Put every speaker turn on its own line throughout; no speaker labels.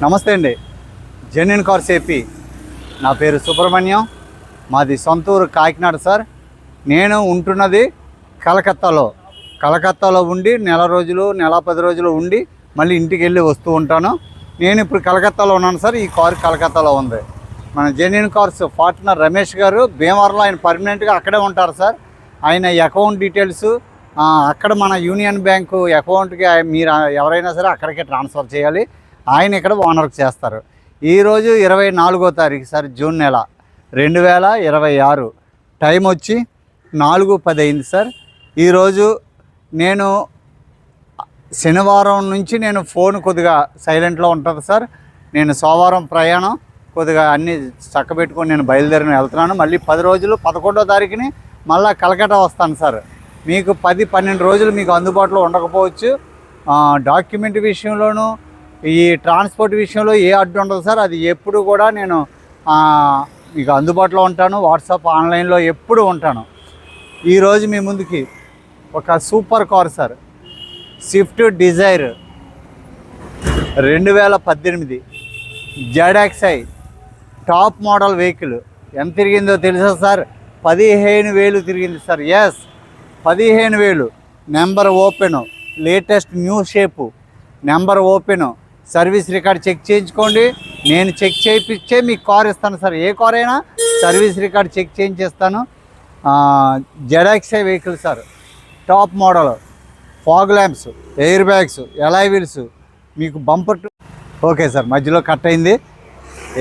నమస్తే అండి. Genuine cars AP. నా పేరు సుబ్రహ్మణ్యం. మాది సొంతూరు కాకినాడ సార్. నేను ఉంటున్నది కలకత్తాలో ఉండి నెల 10 రోజులు ఉండి మళ్ళీ ఇంటికి వెళ్ళి వస్తూ ఉంటాను. నేను ఇప్పుడు కలకత్తాలో ఉన్నాను సార్. ఈ కారు కలకత్తాలో ఉంది. మన జెన్యూన్ కార్స్ పార్ట్నర్ రమేష్ గారు భీమవరంలో ఆయన పర్మనెంట్గా అక్కడే ఉంటారు సార్. ఆయన అకౌంట్ డీటెయిల్స్ అక్కడ మన యూనియన్ బ్యాంకు అకౌంట్కి మీరు ఎవరైనా సరే అక్కడికే ట్రాన్స్ఫర్ చేయాలి. ఆయన ఇక్కడ ఓనర్కి చేస్తారు. ఈరోజు 24వ తారీఖు సార్, జూన్ నెల 2026. టైం వచ్చి 4:10 అయింది సార్. ఈరోజు నేను శనివారం నుంచి నేను ఫోన్ కొద్దిగా సైలెంట్లో ఉంటుంది సార్. నేను సోమవారం ప్రయాణం కొద్దిగా అన్నీ చక్కబెట్టుకొని నేను బయలుదేరిన వెళ్తున్నాను. మళ్ళీ 10 రోజులు 11వ తారీఖుని మళ్ళీ కలకత్తా వస్తాను సార్. మీకు 10-12 రోజులు మీకు అందుబాటులో ఉండకపోవచ్చు. డాక్యుమెంట్ విషయంలోనూ ఈ ట్రాన్స్పోర్ట్ విషయంలో ఏ అడ్డు ఉండదు సార్. అది ఎప్పుడు కూడా నేను మీకు అందుబాటులో ఉంటాను. వాట్సాప్ ఆన్లైన్లో ఎప్పుడు ఉంటాను. ఈరోజు మీ ముందుకి ఒక super car sir, Swift Dzire 2018 ZXi top model vehicle. ఎంత తిరిగిందో తెలుసా సార్? 15,000 తిరిగింది sir. Yes, 15,000. Number open, latest new shape, number open. Service record check చేయించుకోండి. నేను చెక్ చేయించే మీకు కార్ ఇస్తాను సార్. ఏ కార్ అయినా సర్వీస్ రికార్డ్ చెక్ చేయించేస్తాను. ZXi vehicle sir, top model. Fog lamps, air bags, alloy wheels, మీకు బంపర్. ఓకే సార్, మధ్యలో కట్ అయింది.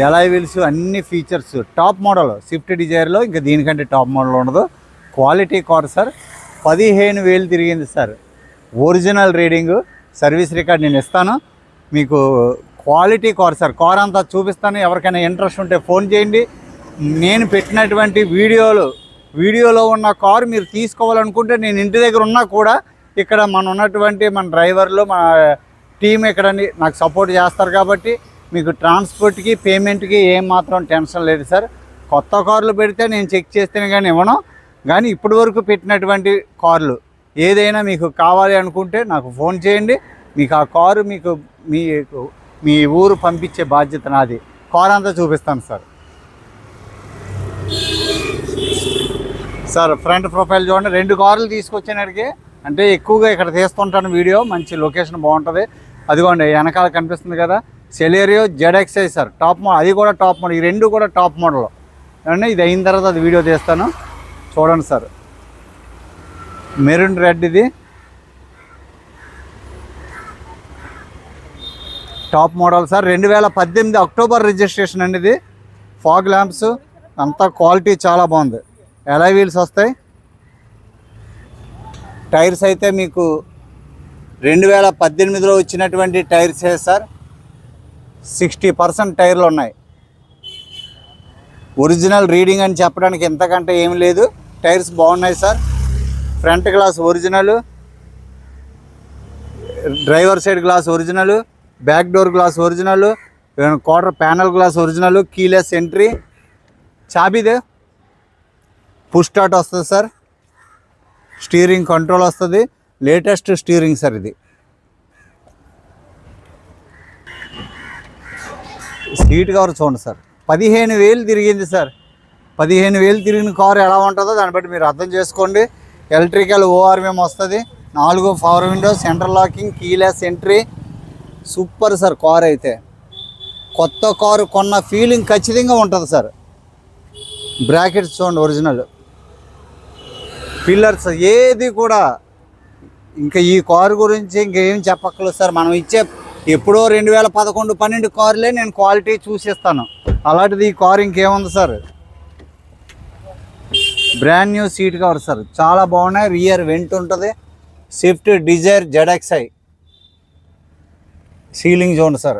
ఎలాయ్ వీల్స్, అన్ని ఫీచర్స్ టాప్ మోడల్. స్విఫ్ట్ డిజైర్లో ఇంకా దీనికంటే టాప్ మోడల్ ఉండదు. Quality car sir. 15,000 తిరిగింది sir. Original reading, service record నేను ఇస్తాను మీకు. Quality car sir. కార్ అంతా చూపిస్తాను. ఎవరికైనా ఇంట్రెస్ట్ ఉంటే ఫోన్ చేయండి. నేను పెట్టినటువంటి వీడియోలో ఉన్న కారు మీరు తీసుకోవాలనుకుంటే నేను ఇంటి దగ్గర ఉన్నా కూడా ఇక్కడ ఉన్నటువంటి మన డ్రైవర్లు, మన టీం ఇక్కడ నాకు సపోర్ట్ చేస్తారు కాబట్టి మీకు ట్రాన్స్పోర్ట్కి పేమెంట్కి ఏమాత్రం టెన్షన్ లేదు సార్. కొత్త కార్లు పెడితే నేను చెక్ చేస్తేనే కానీ ఇవ్వను. కానీ ఇప్పటి వరకు పెట్టినటువంటి కార్లు ఏదైనా మీకు కావాలి అనుకుంటే నాకు ఫోన్ చేయండి. మీకు ఆ కారు మీకు మీ ఊరు పంపించే బాధ్యత నాది. కార్ అంతా చూపిస్తాను సార్. సార్ ఫ్రంట్ ప్రొఫైల్ చూడండి. 2 కార్లు తీసుకొచ్చేనడికి అంటే ఎక్కువగా ఇక్కడ తీస్తుంటాను వీడియో. మంచి లొకేషన్ బాగుంటుంది. అదిగోండి వెనకాల కనిపిస్తుంది కదా, Celerio ZXi sir, top model. అది కూడా టాప్ మోడల్. ఈ 2 కూడా టాప్ మోడల్ అండి. ఇది అయిన తర్వాత అది వీడియో తీస్తాను, చూడండి సార్. మెరూన్ రెడ్, ఇది top model sir. 2018 October registration అండి ఇది. ఫాగ్ ల్యాంప్స్ అంతా క్వాలిటీ చాలా బాగుంది. ఎలాయ్ వీల్స్ వస్తాయి. టైర్స్ అయితే మీకు 2018లో వచ్చినటువంటి టైర్సే సార్. 60% టైర్లు ఉన్నాయి. ఒరిజినల్ రీడింగ్ అని చెప్పడానికి ఎంతకంటే ఏమి లేదు. టైర్స్ బాగున్నాయి సార్. Front glass original, driver side glass original, back door glass original, quarter panel glass original, keyless entry, చాబీదే, పుష్ స్టార్ట్ వస్తుంది సార్. స్టీరింగ్ కంట్రోల్ వస్తుంది. లేటెస్ట్ స్టీరింగ్ సార్ ఇది. సీట్ కవర్ చూడండి సార్. 15,000 తిరిగింది సార్. 15,000 తిరిగిన కారు ఎలా ఉంటుందో దాన్ని బట్టి మీరు అర్థం చేసుకోండి. ఎలక్ట్రికల్ ORVM వస్తుంది. 4 power Windows, central locking, keyless entry. Super sir car అయితే. కొత్త కారు కొన్న ఫీలింగ్ ఖచ్చితంగా ఉంటుంది సార్. బ్రాకెట్స్ చూడండి ఒరిజినల్. పిల్లర్స్ ఏది కూడా ఇంకా ఈ కారు గురించి ఇంకేం చెప్పక్కర్లేదు సార్. మనం ఇచ్చే ఎప్పుడో 2011-12 కారులే నేను క్వాలిటీ చూసిస్తాను. అలాంటిది ఈ కారు ఇంకేముంది sir. Brand new seat cover sir, చాలా బాగున్నాయి. రియర్ వెంట్ ఉంటుంది. Swift Dzire ZXi. సీలింగ్ చూడండి sir.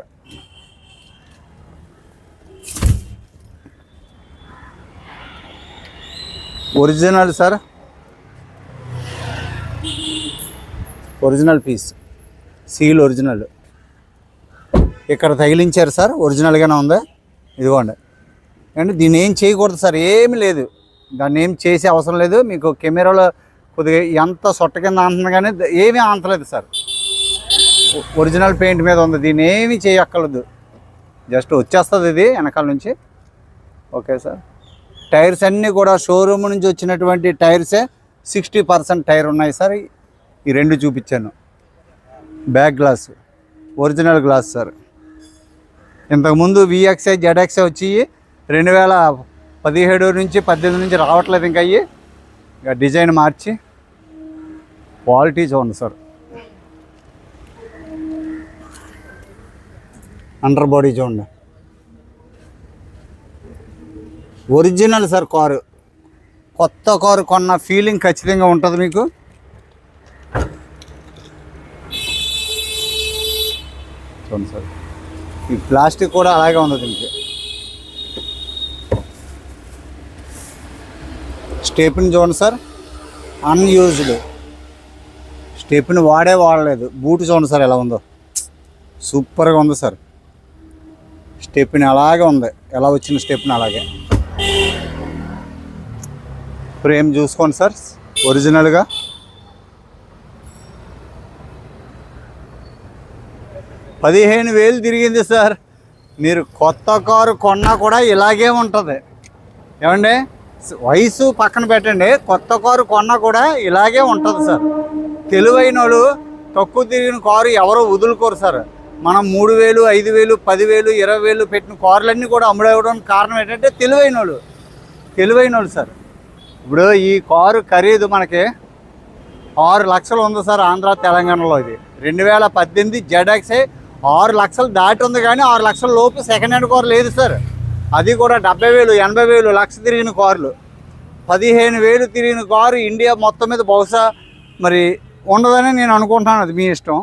Original sir, original piece, seal original. ఇక్కడ తగిలించారు సార్, ఒరిజినల్గానే ఉంది. ఇదిగోండి. అంటే దీన్ని ఏం చేయకూడదు సార్, ఏమి లేదు. దాన్ని ఏం చేసే అవసరం లేదు. మీకు కెమెరాలో కొద్దిగా ఎంత సొట్ట కింద అంటుంది కానీ ఏమీ అంతలేదు సార్. ఒరిజినల్ పెయింట్ మీద ఉంది. దీన్ని ఏమీ చేయక్కర్లేదు. జస్ట్ వచ్చేస్తుంది ఇది వెనకాల నుంచి. Okay sir. టైర్స్ అన్నీ కూడా షోరూమ్ నుంచి వచ్చినటువంటి టైర్సే. 60% టైర్ ఉన్నాయి సార్. ఈ రెండు చూపించాను. Back glass original glass sir. ఇంతకుముందు VXI ZXI వచ్చి 2017 నుంచి 18 నుంచి రావట్లేదు ఇంకా అయ్యి. ఇక డిజైన్ మార్చి క్వాలిటీ చూడండి సార్. అండర్ బాడీ చూడండి. Original sir car. కొత్త కారు కొన్న ఫీలింగ్ ఖచ్చితంగా ఉంటుంది మీకు. చూడండి సార్. ఈ ప్లాస్టిక్ కూడా అలాగే ఉంది దీనికి. స్టెప్ని చూడండి సార్. అన్యూజ్డ్ స్టెప్ని వాడలేదు. బూట్ చూడండి సార్ ఎలా ఉందో. సూపర్గా ఉంది సార్. స్టెప్ని అలాగే ఉంది. ఎలా వచ్చిన స్టెప్ని అలాగే. ఫ్రేమ్ చూసుకోండి సార్ ఒరిజినల్గా. $15,000 తిరిగింది సార్. మీరు కొత్త కారు కొన్నా కూడా ఇలాగే ఉంటుంది. ఏమండి, వయసు పక్కన పెట్టండి, కొత్త కారు కొన్నా కూడా ఇలాగే ఉంటుంది సార్. తెలివైన వాళ్ళు తక్కువ తిరిగిన కారు ఎవరో వదులుకోరు సార్. మనం 3,000, 5,000, 10,000, 20,000 పెట్టిన కార్లన్నీ కూడా అమ్ముడవడానికి కారణం ఏంటంటే తెలివైన వాళ్ళు సార్. ఇప్పుడు ఈ కారు ఖరీదు మనకి 6 లక్షలు ఉంది సార్ ఆంధ్ర తెలంగాణలో. ఇది 2018 ZXI 6 లక్షలు దాటి ఉంది, కానీ 6 లక్షల లోపు సెకండ్ హ్యాండ్ కారు లేదు సార్. అది కూడా 70,000, 80,000, లక్ష తిరిగిన కార్లు. 15,000 తిరిగిన కారు ఇండియా మొత్తం మీద బహుశా మరి ఉండదని నేను అనుకుంటున్నాను. అది మీ ఇష్టం.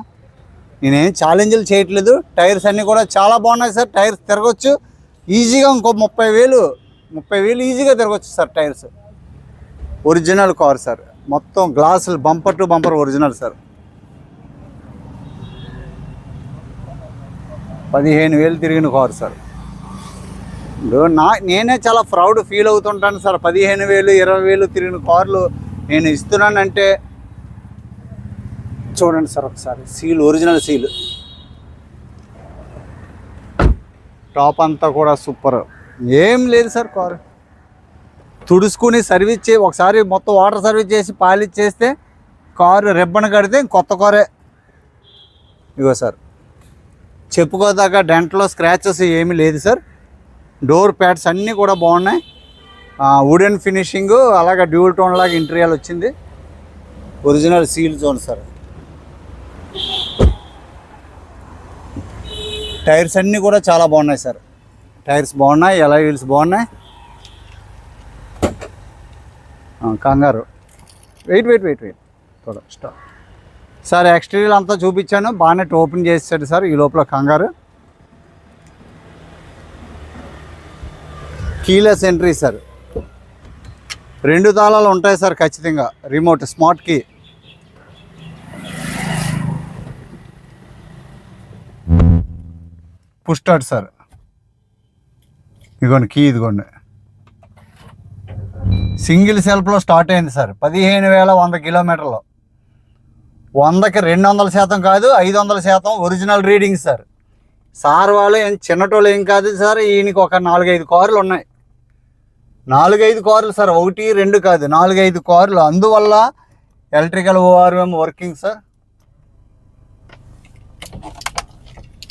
నేనేం ఛాలెంజ్లు చేయట్లేదు. టైర్స్ అన్నీ కూడా చాలా బాగున్నాయి సార్. టైర్స్ తిరగచ్చు ఈజీగా. ఇంకో 30,000 ఈజీగా తిరగచ్చు sir tyres. Original car sir. మొత్తం గ్లాసులు bumper to bumper original sir. 15,000 తిరిగిన కారు సార్. నేనే చాలా ప్రౌడ్ ఫీల్ అవుతుంటాను సార్. 15,000, 20,000 తిరిగిన కార్లు నేను ఇస్తున్నానంటే చూడండి సార్ ఒకసారి. Seal original seal. టాప్ అంతా కూడా సూపర్. ఏం లేదు సార్. కారు తుడుచుకుని సర్వీస్ ఒకసారి మొత్తం వాటర్ సర్వీస్ చేసి పాలిష్ చేస్తే కారు రిబ్బన్ కడితే కొత్త కారే. ఇగో సార్, చెప్పుకోదాకా డెంట్లో స్క్రాచెస్ ఏమీ లేదు సార్. డోర్ ప్యాడ్స్ అన్నీ కూడా బాగున్నాయి. వుడెన్ ఫినిషింగ్, అలాగే డ్యూల్ టోన్ లాగా ఇంటీరియర్ వచ్చింది. Original seal zone sir. Tyres అన్నీ కూడా చాలా బాగున్నాయి సార్. టైర్స్ బాగున్నాయి, ఎలా వీల్స్ బాగున్నాయి. కంగారు వెయిట్ థోడా స్టాప్ సార్. ఎక్స్టీరియర్ అంతా చూపించాను. బానెట్ ఓపెన్ చేసాడు సార్ ఈ లోపల. కంగారు కీలెస్ ఎంట్రీ సార్. 2 తాళాలు ఉంటాయి సార్ ఖచ్చితంగా. Remote smart key. Push start sir. ఇదిగోండి కీ, ఇదిగోండి. సింగిల్ సెల్ఫ్లో స్టార్ట్ అయింది సార్. 15,100 కిలోమీటర్లు. 100కి 200% కాదు, 500% ఒరిజినల్ రీడింగ్ సార్. సార్ వాళ్ళు ఏం చిన్నటోళ్ళు ఏం కాదు సార్. ఈయనకి ఒక 4-5 కార్లు ఉన్నాయి. 4-5 కార్లు సార్. 1, 2 కాదు, 4-5 కార్లు. అందువల్ల ఎలక్ట్రికల్ ORM వర్కింగ్ సార్.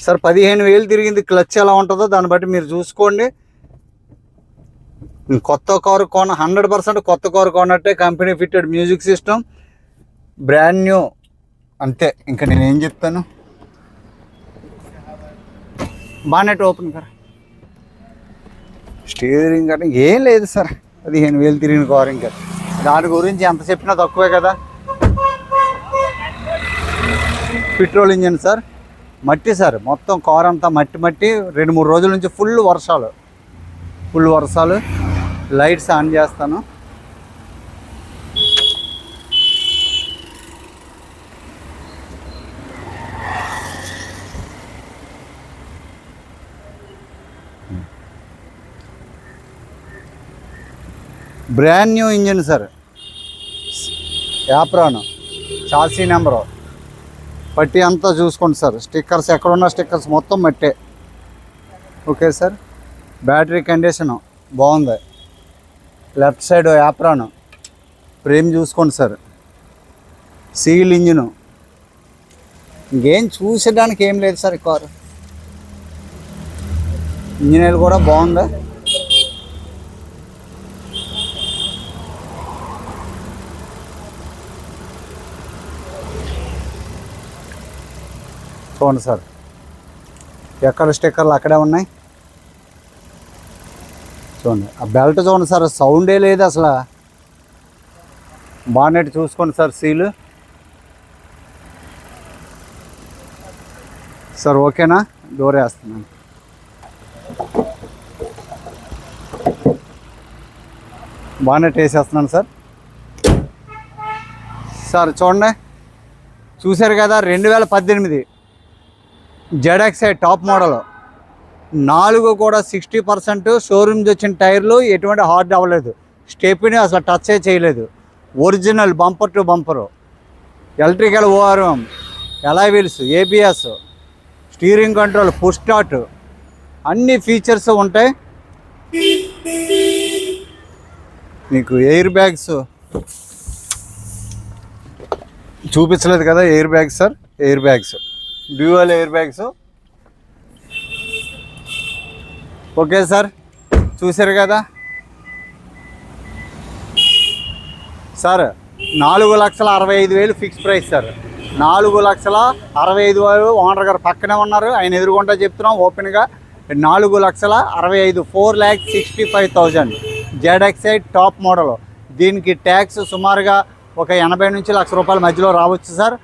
15,000 తిరిగింది. క్లచ్ ఎలా ఉంటుందో దాన్ని బట్టి మీరు చూసుకోండి. కొత్త కారు 100% కొత్త కారు కొన్నట్టే. Company fitted music system, brand new. అంతే, ఇంకా నేనేం చెప్తాను. బానెట్ ఓపెన్ కర. స్టీరింగ్ అంటే ఏం లేదు సార్. 15,000 తిరిగిన కారు. ఇంకా దాని గురించి ఎంత చెప్పినా తక్కువే కదా. Petrol engine sir. మట్టి సార్. మొత్తం కారు అంతా మట్టి. 2-3 రోజుల నుంచి ఫుల్ వర్షాలు. లైట్స్ ఆన్ చేస్తాను. Brand new engine sir. Apron chassis number. పట్టి అంతా చూసుకోండి సార్. స్టిక్కర్స్ ఎక్కడున్న స్టిక్కర్స్ మొత్తం మట్టే. Okay sir. బ్యాటరీ కండిషను బాగుంది. లెఫ్ట్ సైడ్ యాప్రాన్ ఫ్రేమ్ చూసుకోండి సార్. సీల్ ఇంజిను, ఇంకేం చూసేదానికి ఏం లేదు సార్. ఈ కారు ఇంజిన్ కూడా బాగుంది. చూడండి సార్, ఎక్కడ స్టిక్కర్లు అక్కడే ఉన్నాయి. చూడండి ఆ బెల్ట్ చూడండి సార్, సౌండే లేదు అసలు. బానెట్ చూసుకోండి సార్, సీలు సార్. ఓకేనా? డోర్ వేస్తున్నాను బానెట్ వేసేస్తున్నాను సార్. సార్ చూడండి, చూశారు కదా, 2018 ZXi టాప్ మోడల్. 4 కూడా 60% షోరూమ్స్ వచ్చిన టైర్లు, ఎటువంటి హార్డ్ అవ్వలేదు. స్టెప్ని అసలు టచ్ చేయలేదు. Original bumper to bumper. Electrical ORM, alloy wheels, ABS, steering control, push start, అన్ని ఫీచర్స్ ఉంటాయి. మీకు ఎయిర్ బ్యాగ్స్ చూపించలేదు కదా, air bags sir. Air bags dual air bags. Okay sir, చూసారు కదా sir. 4,65,000 fix price sir. 4,65,000 owner గారు పక్కనే ఉన్నారు, ఆయన ఎదురుగుంటా చెప్తున్నాం ఓపెన్గా. 4,65,000 4,65,000 ZXi టాప్ మోడల్. దీనికి ట్యాక్స్ సుమారుగా ఒక 80 నుంచి ₹1,00,000 మధ్యలో రావచ్చు sir.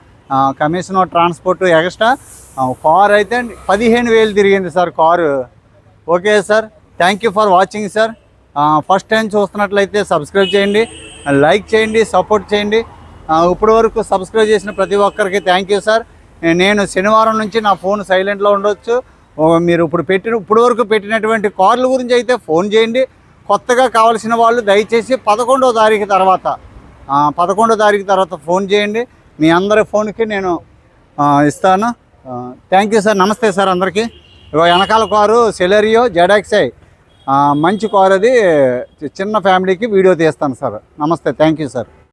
Commission, transport extra. Car అయితే 15,000 తిరిగింది sir car. Okay sir, thank you for watching sir. First time చూస్తున్నట్లయితే సబ్స్క్రైబ్ చేయండి, లైక్ చేయండి, సపోర్ట్ చేయండి. ఇప్పటి వరకు సబ్స్క్రైబ్ చేసిన ప్రతి ఒక్కరికి థ్యాంక్ యూ సార్. నేను శనివారం నుంచి నా ఫోన్ సైలెంట్లో ఉండొచ్చు. మీరు ఇప్పుడు వరకు పెట్టినటువంటి కార్ల గురించి అయితే ఫోన్ చేయండి. కొత్తగా కావాల్సిన వాళ్ళు దయచేసి 11వ తారీఖు తర్వాత ఫోన్ చేయండి. మీ అందరి ఫోన్కి నేను ఇస్తాను. Thank you sir. నమస్తే సార్ అందరికీ. వెనకాల కారు సెలెరియో ZXi, మంచి కారు. అది చిన్న ఫ్యామిలీకి వీడియో తీస్తాను సార్. నమస్తే, థ్యాంక్ యూ సార్.